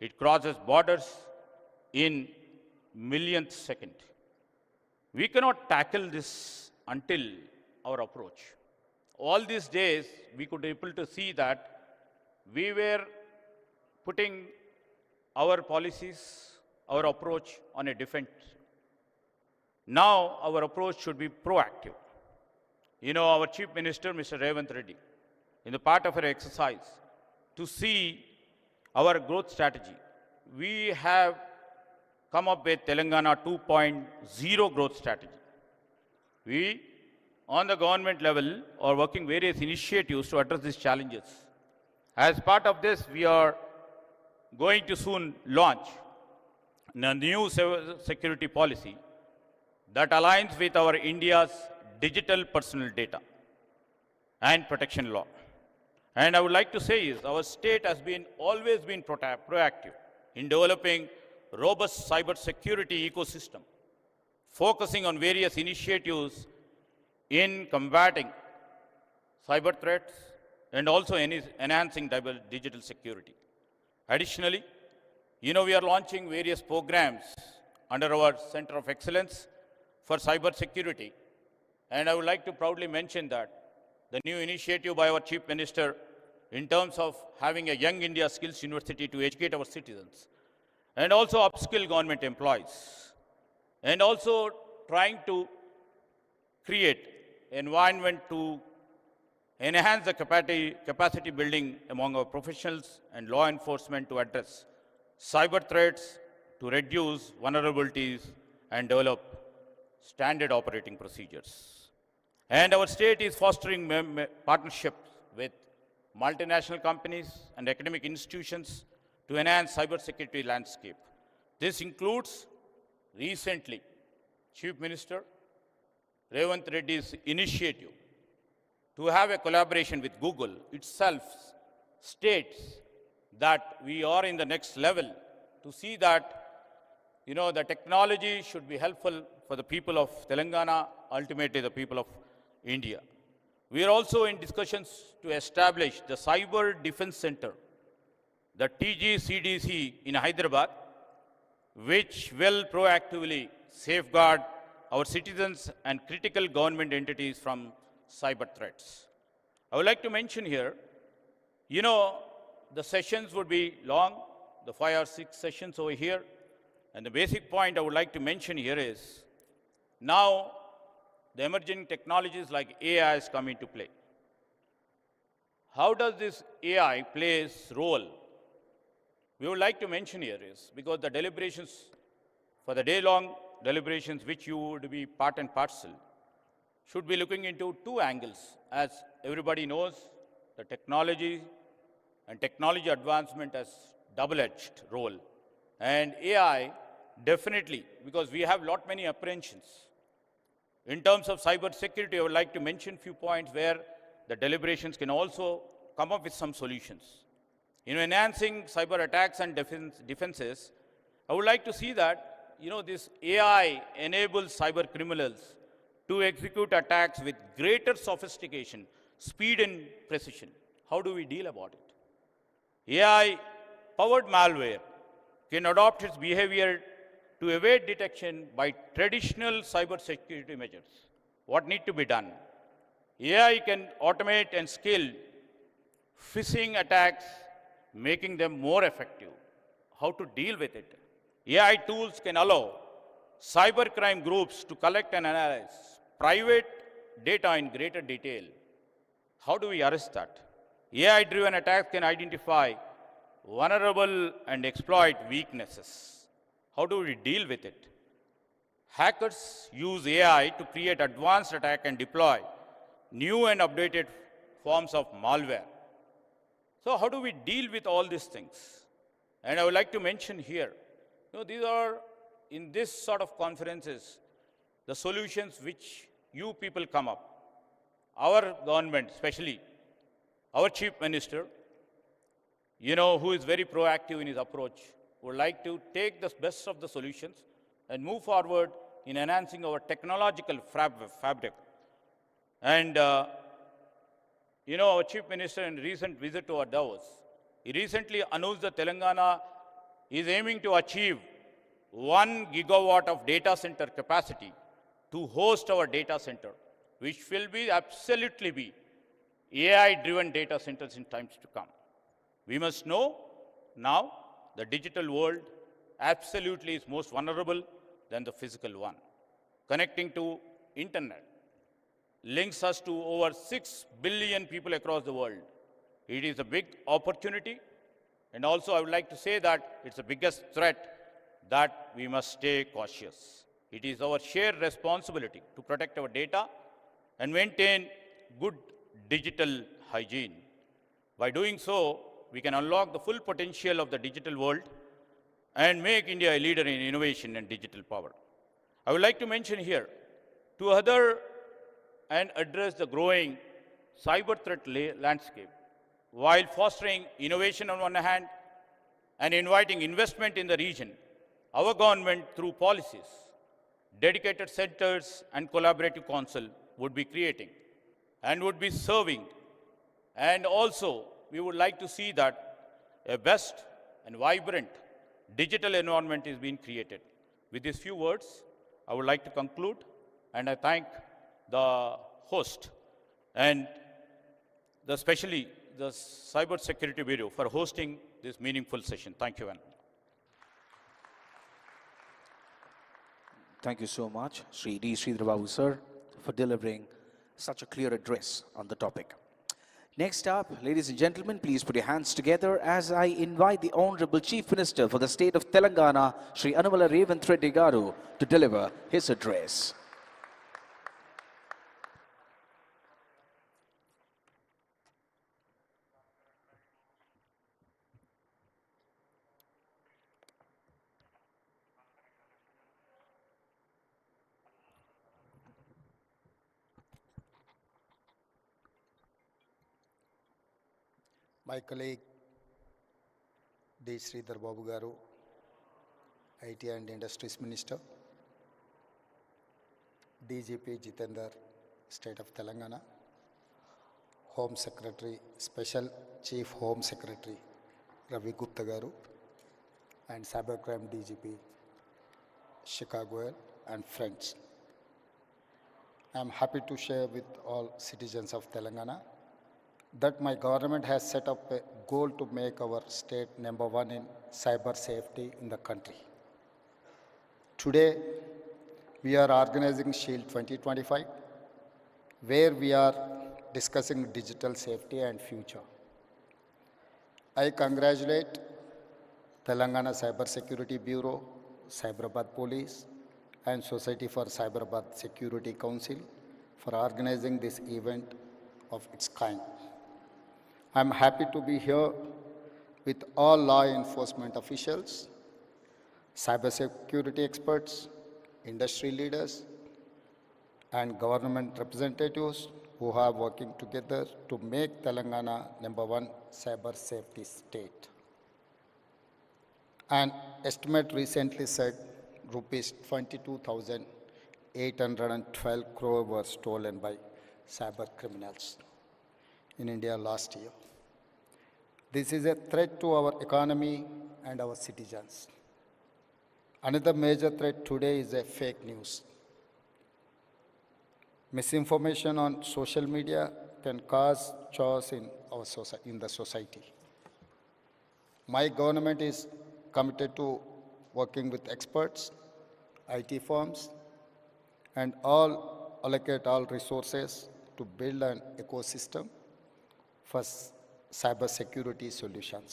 It crosses borders in millionth second. We cannot tackle this until our approach. All these days, we could be able to see that we were putting our policies, our approach on a defense. Now, our approach should be proactive. You know, our Chief Minister, Mr. Revant Reddy, in the part of our exercise, to see our growth strategy, we have come up with Telangana 2.0 growth strategy. We, on the government level, are working various initiatives to address these challenges. As part of this, we are going to soon launch a new security policy that aligns with our India's digital personal data and protection law. And I would like to say is our state has always been proactive in developing robust cyber security ecosystem, focusing on various initiatives in combating cyber threats and also enhancing digital security. Additionally, you know, we are launching various programs under our Center of Excellence for Cyber Security. And I would like to proudly mention that the new initiative by our Chief Minister in terms of having a Young India Skills University to educate our citizens, and also upskill government employees, and also trying to create environment to enhance the capacity building among our professionals and law enforcement to address cyber threats, to reduce vulnerabilities and develop standard operating procedures. And our state is fostering partnerships with multinational companies and academic institutions to enhance cybersecurity landscape. This includes recently Chief Minister Revant Reddy's initiative to have a collaboration with Google itself states that we are in the next level to see that, you know, the technology should be helpful for the people of Telangana, ultimately the people of India. We are also in discussions to establish the Cyber Defense Center, the TGCDC in Hyderabad, which will proactively safeguard our citizens and critical government entities from cyber threats. I would like to mention here, you know, the sessions would be long, the 5 or 6 sessions over here. And the basic point I would like to mention here is, now the emerging technologies like AI has come into play. How does this AI play its role? We would like to mention here is, because the deliberations, for the day-long deliberations which you would be part and parcel, should be looking into 2 angles. As everybody knows, the technology and technology advancement has double-edged role. And AI, definitely, because we have many apprehensions. In terms of cyber security, I would like to mention few points where the deliberations can also come up with some solutions. In enhancing cyber attacks and defenses, I would like to see that, you know, this AI enables cyber criminals to execute attacks with greater sophistication, speed and precision. How do we deal about it? AI-powered malware can adopt its behavior to evade detection by traditional cyber security measures. What need to be done? AI can automate and scale phishing attacks, making them more effective. How to deal with it? AI tools can allow cybercrime groups to collect and analyze private data in greater detail. How do we arrest that? AI-driven attacks can identify vulnerable and exploit weaknesses. How do we deal with it? Hackers use AI to create advanced attack and deploy new and updated forms of malware. So how do we deal with all these things? And I would like to mention here, these are, in this sort of conferences, the solutions which you people come up. Our government, especially our Chief Minister, who is very proactive in his approach, would like to take the best of the solutions and move forward in enhancing our technological fabric. And, our Chief Minister in recent visit to our Davos, he recently announced that Telangana is aiming to achieve 1 gigawatt of data center capacity to host our data center, which will be absolutely be AI-driven data centers in times to come. We must know now the digital world absolutely is most vulnerable than the physical one. Connecting to internet links us to over 6 billion people across the world. It is a big opportunity, and also I would like to say that it's the biggest threat that we must stay cautious. It is our shared responsibility to protect our data and maintain good digital hygiene. By doing so, we can unlock the full potential of the digital world and make India a leader in innovation and digital power. I would like to mention here to other and address the growing cyber threat landscape while fostering innovation on one hand and inviting investment in the region. Our government, through policies, dedicated centers and collaborative council would be creating and would be serving. And also, we would like to see that a best and vibrant digital environment is being created. With these few words, I would like to conclude, and I thank the host and especially the Cyber Security Bureau for hosting this meaningful session. Thank you, Van. Thank you so much, Sri D. Sridhar Babu, sir, for delivering such a clear address on the topic. Next up, ladies and gentlemen, please put your hands together as I invite the Honorable Chief Minister for the state of Telangana, Sri Anumala Revanth Reddy Garu, to deliver his address. My colleague D. Sridhar Babu Garu, IT and Industries Minister, DGP Jitendra, State of Telangana, Home Secretary, Special Chief Home Secretary Ravi Gupta Garu, and Cybercrime DGP Chicago and friends. I am happy to share with all citizens of Telangana that my government has set up a goal to make our state #1 in cyber safety in the country. Today, we are organizing Shield 2025, where we are discussing digital safety and future. I congratulate Telangana Cyber Security Bureau, Cyberabad Police, and Society for Cyberabad Security Council for organizing this event of its kind. I am happy to be here with all law enforcement officials, cybersecurity experts, industry leaders, and government representatives who are working together to make Telangana #1 cyber safety state. An estimate recently said rupees 22,812 crore were stolen by cyber criminals in India last year. This is a threat to our economy and our citizens. Another major threat today is a fake news. Misinformation on social media can cause chaos in in the society. My government is committed to working with experts, IT firms, and allocate all resources to build an ecosystem for cyber security solutions.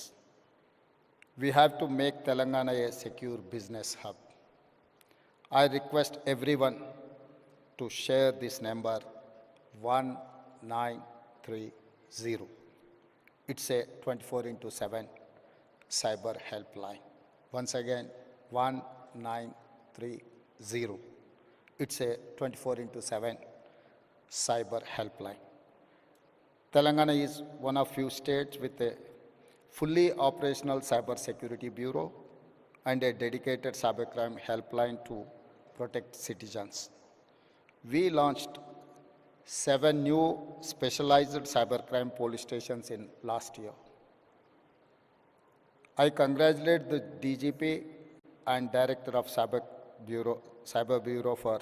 We have to make Telangana a secure business hub. I request everyone to share this number 1930. It's a 24/7 cyber helpline. Once again, 1930. It's a 24/7 cyber helpline. Telangana is one of few states with a fully operational cyber security bureau and a dedicated cybercrime helpline to protect citizens. We launched 7 new specialized cybercrime police stations in last year. I congratulate the DGP and Director of Cyber Bureau for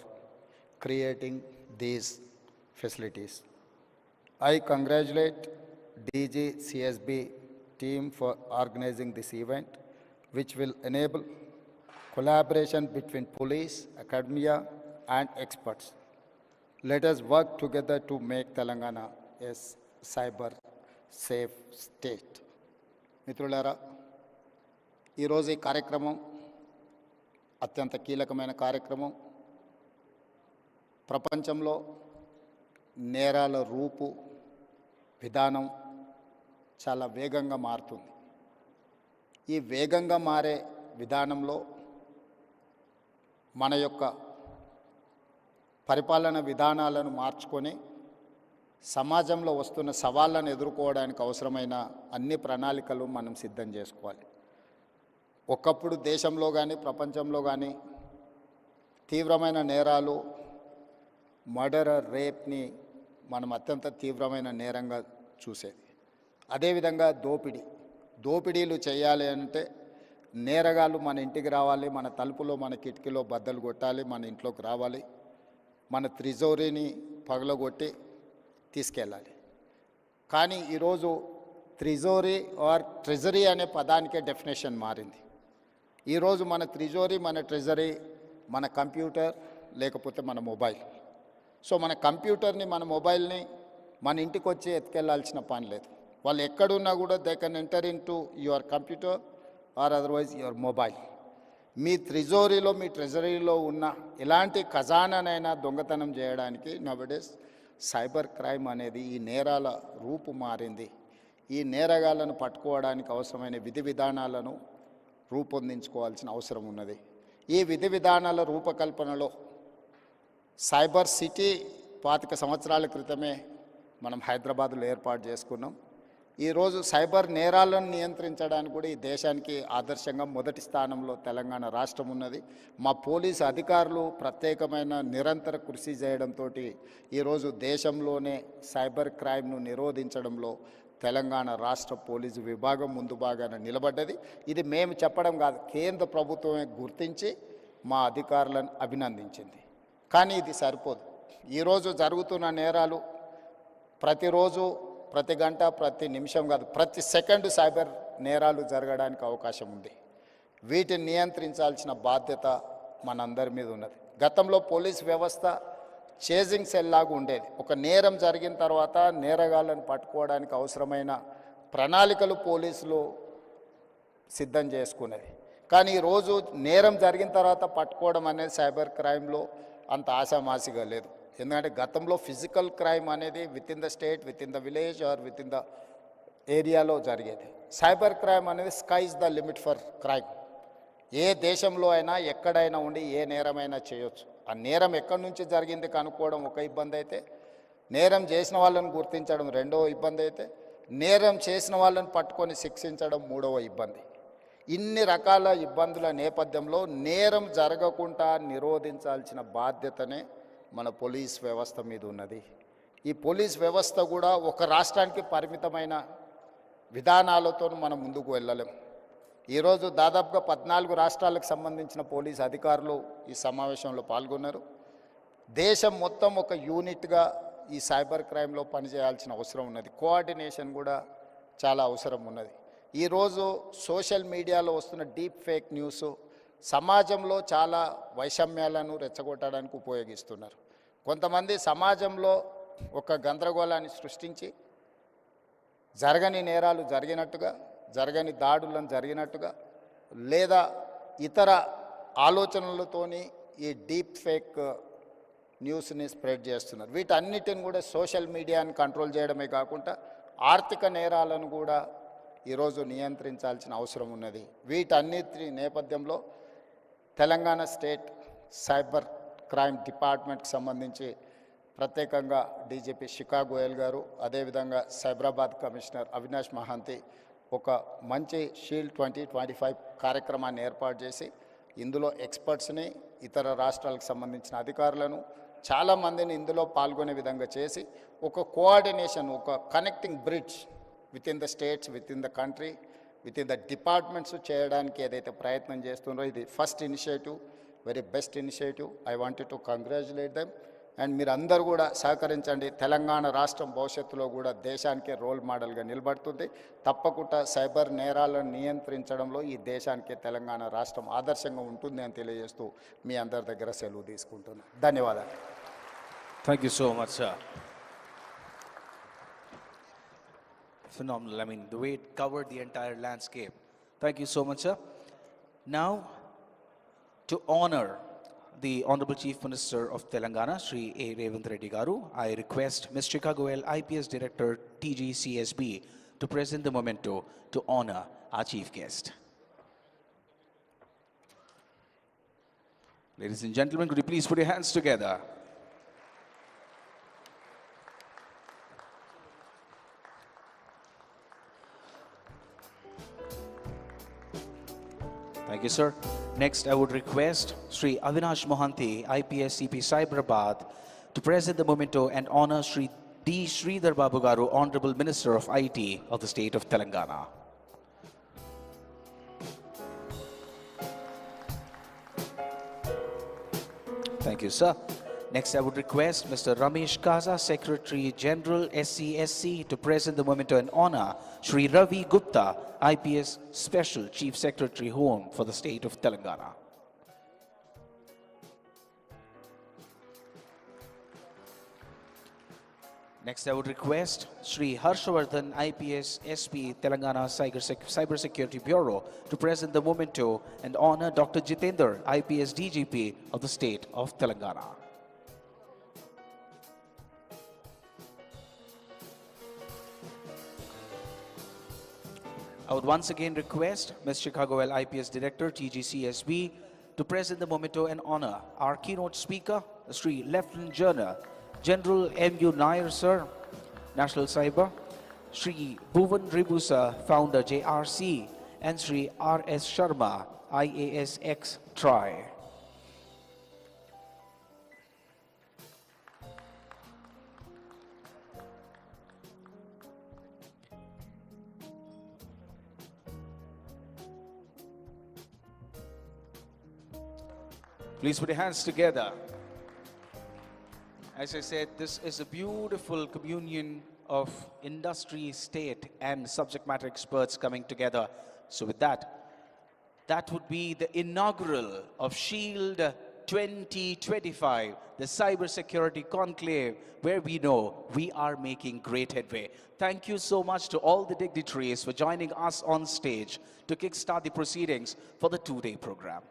creating these facilities. I congratulate DG CSB team for organizing this event, which will enable collaboration between police, academia, and experts. Let us work together to make Telangana a cyber safe state. మిత్రులారా, ఈరోజు ఈ కార్యక్రమం అత్యంత కీలకమైన కార్యక్రమం. ప్రపంచంలో నేరాల రూపు విధానం చాలా వేగంగా మారుతుంది. ఈ వేగంగా మారే విధానంలో మన యొక్క పరిపాలన విధానాలను మార్చుకొని సమాజంలో వస్తున్న సవాళ్ళను ఎదుర్కోవడానికి అవసరమైన అన్ని ప్రణాళికలు మనం సిద్ధం చేసుకోవాలి. ఒకప్పుడు దేశంలో కానీ ప్రపంచంలో కానీ తీవ్రమైన నేరాలు, మర్డర్, రేప్ని మనం అత్యంత తీవ్రమైన నేరంగా చూసేది. అదేవిధంగా దోపిడీలు చేయాలి అంటే నేరగాళ్ళు మన ఇంటికి రావాలి, మన తలుపులో మన కిటికీలో బద్దలు కొట్టాలి, మన ఇంట్లోకి రావాలి, మన త్రిజోరీని పగలగొట్టి తీసుకెళ్ళాలి. కానీ ఈరోజు త్రిజోరీ ఆర్ ట్రెజరీ అనే పదానికే డెఫినేషన్ మారింది. ఈరోజు మన త్రిజోరీ, మన ట్రెజరీ మన కంప్యూటర్ లేకపోతే మన మొబైల్. సో మన కంప్యూటర్ని, మన మొబైల్ని మన ఇంటికి వచ్చి ఎత్తుకెళ్లాల్సిన పని లేదు. వాళ్ళు ఎక్కడున్నా కూడా they can enter into your computer or otherwise your mobile. మీ త్రిజోరీలో, మీ ట్రెజరీలో ఉన్న ఎలాంటి ఖజానానైనా దొంగతనం చేయడానికి నవడేస్ సైబర్ క్రైమ్ అనేది ఈ నేరాల రూపు మారింది. ఈ నేరగాళ్లను పట్టుకోవడానికి అవసరమైన విధి విధానాలను రూపొందించుకోవాల్సిన అవసరం ఉన్నది. ఈ విధి విధానాల రూపకల్పనలో సైబర్ సిటీ 25 సంవత్సరాల క్రితమే మనం హైదరాబాద్లో ఏర్పాటు చేసుకున్నాం. ఈరోజు సైబర్ నేరాలను నియంత్రించడానికి కూడా ఈ దేశానికి ఆదర్శంగా మొదటి స్థానంలో తెలంగాణ రాష్ట్రం ఉన్నది. మా పోలీసు అధికారులు ప్రత్యేకమైన నిరంతర కృషి చేయడంతో ఈరోజు దేశంలోనే సైబర్ క్రైమ్ను నిరోధించడంలో తెలంగాణ రాష్ట్ర పోలీసు విభాగం ముందు భాగాన నిలబడ్డది. ఇది మేము చెప్పడం కాదు, కేంద్ర ప్రభుత్వమే గుర్తించి మా అధికారులను అభినందించింది. కానీ ఇది సరిపోదు. ఈరోజు జరుగుతున్న నేరాలు ప్రతిరోజు, ప్రతి గంట, ప్రతి నిమిషం కాదు, ప్రతి సెకండ్ సైబర్ నేరాలు జరగడానికి అవకాశం ఉంది. వీటిని నియంత్రించాల్సిన బాధ్యత మనందరి మీద ఉన్నది. గతంలో పోలీస్ వ్యవస్థ చేజింగ్ సెల్ లాగా ఉండేది. ఒక నేరం జరిగిన తర్వాత నేరగాళ్లను పట్టుకోవడానికి అవసరమైన ప్రణాళికలు పోలీసులు సిద్ధం చేసుకునేది. కానీ ఈరోజు నేరం జరిగిన తర్వాత పట్టుకోవడం అనేది సైబర్ క్రైమ్లో అంత ఆశామాసిగా లేదు. ఎందుకంటే గతంలో ఫిజికల్ క్రైమ్ అనేది within the state, within the village or within the ఏరియాలో జరిగేది. సైబర్ క్రైమ్ అనేది sky's the limit for crime. ఏ దేశంలో అయినా ఎక్కడైనా ఉండి ఏ నేరమైనా చేయొచ్చు. ఆ నేరం ఎక్కడి నుంచి జరిగింది కనుక్కోవడం ఒక ఇబ్బంది అయితే, నేరం చేసిన వాళ్ళని గుర్తించడం రెండవ ఇబ్బంది అయితే, నేరం చేసిన వాళ్ళని పట్టుకొని శిక్షించడం మూడవ ఇబ్బంది. ఇన్ని రకాల ఇబ్బందుల నేపథ్యంలో నేరం జరగకుండా నిరోధించాల్సిన బాధ్యతనే మన పోలీస్ వ్యవస్థ మీద ఉన్నది. ఈ పోలీస్ వ్యవస్థ కూడా ఒక రాష్ట్రానికి పరిమితమైన విధానాలతో మనం ముందుకు వెళ్ళలేం. ఈరోజు దాదాపుగా 14 రాష్ట్రాలకు సంబంధించిన పోలీస్ అధికారులు ఈ సమావేశంలో పాల్గొన్నారు. దేశం మొత్తం ఒక యూనిట్గా ఈ సైబర్ క్రైమ్లో పనిచేయాల్సిన అవసరం ఉన్నది. కోఆర్డినేషన్ కూడా చాలా అవసరం ఉన్నది. ఈరోజు సోషల్ మీడియాలో వస్తున్న డీప్ ఫేక్ న్యూస్ సమాజంలో చాలా వైషమ్యాలను రెచ్చగొట్టడానికి ఉపయోగిస్తున్నారు. కొంతమంది సమాజంలో ఒక గందరగోళాన్ని సృష్టించి జరగని నేరాలు జరిగినట్టుగా, జరగని దాడులను జరిగినట్టుగా, లేదా ఇతర ఆలోచనలతోని ఈ డీప్ ఫేక్ న్యూస్ని స్ప్రెడ్ చేస్తున్నారు. వీటన్నిటిని కూడా సోషల్ మీడియాని కంట్రోల్ చేయడమే కాకుండా ఆర్థిక నేరాలను కూడా ఈరోజు నియంత్రించాల్సిన అవసరం ఉన్నది. వీటన్నిటి నేపథ్యంలో తెలంగాణ స్టేట్ సైబర్ క్రైమ్ డిపార్ట్మెంట్కి సంబంధించి ప్రత్యేకంగా డీజీపీ శిఖా గోయల్ గారు, అదేవిధంగా సైబరాబాద్ కమిషనర్ అవినాష్ మహాంతి ఒక మంచి షీల్డ్ 2025 కార్యక్రమాన్ని ఏర్పాటు చేసి ఇందులో ఎక్స్పర్ట్స్ని, ఇతర రాష్ట్రాలకు సంబంధించిన అధికారులను చాలామందిని ఇందులో పాల్గొనే విధంగా చేసి ఒక కోఆర్డినేషన్, ఒక connecting bridge with in the states, with in the country, with in the departments చేయడానికి ఏదైతే ప్రయత్నం చేస్తున్నారో ఇది first initiative, very best initiative. I wanted to congratulate them. And మీరు అందరూ కూడా సహకరించండి. తెలంగాణ రాష్ట్రం భవిష్యత్తులో కూడా దేశానికే రోల్ మోడల్గా నిలబడుతుంది. తప్పకుండా సైబర్ నేరాలను నియంత్రించడంలో ఈ దేశానికే తెలంగాణ రాష్ట్రం ఆదర్శంగా ఉంటుంది అని తెలియజేస్తూ మీ అందరి దగ్గర సెలవు తీసుకుంటున్నాను. ధన్యవాదాలు. Thank you so much, sir. Phenomenal. I mean, the way it covered the entire landscape. Thank you so much, sir. Now, to honor the Honorable Chief Minister of Telangana, Shri A. Revanth Reddy Garu, I request Ms. Shikha Goel, IPS Director, TGCSB, to present the memento to honor our chief guest. Ladies and gentlemen, could you please put your hands together? Thank you, sir. Next, I would request Sri Avinash Mohanty, IPS CP Cyberabad, to present the memento and honor Sri D. Sridhar Babu Garu, Honorable Minister of IT of the state of Telangana. Thank you, sir. Next, I would request Mr. Ramesh Kaza, Secretary General SCSC, to present the memento and honor Sri Ravi Gupta, IPS Special Chief Secretary Home for the state of Telangana. Next, I would request Sri Harshavardhan, IPS SP Telangana Cyber Security Bureau, to present the memento and honor Dr. Jitendra, IPS DGP of the state of Telangana. I would once again request Ms. Shikha Goel, IPS Director, TGCSB, to present the memento and honor our keynote speaker, Sri Lieutenant General M.U. Nair, sir, National Cyber, Sri Bhuvan Ribusa, Founder JRC, and Sri R.S. Sharma, IASX TRI. Please put your hands together. As I said, this is a beautiful communion of industry, state, and subject matter experts coming together. So with that, that would be the inaugural of SHIELD 2025, the cybersecurity conclave, where we know we are making great headway. Thank you so much to all the dignitaries for joining us on stage to kickstart the proceedings for the two-day program.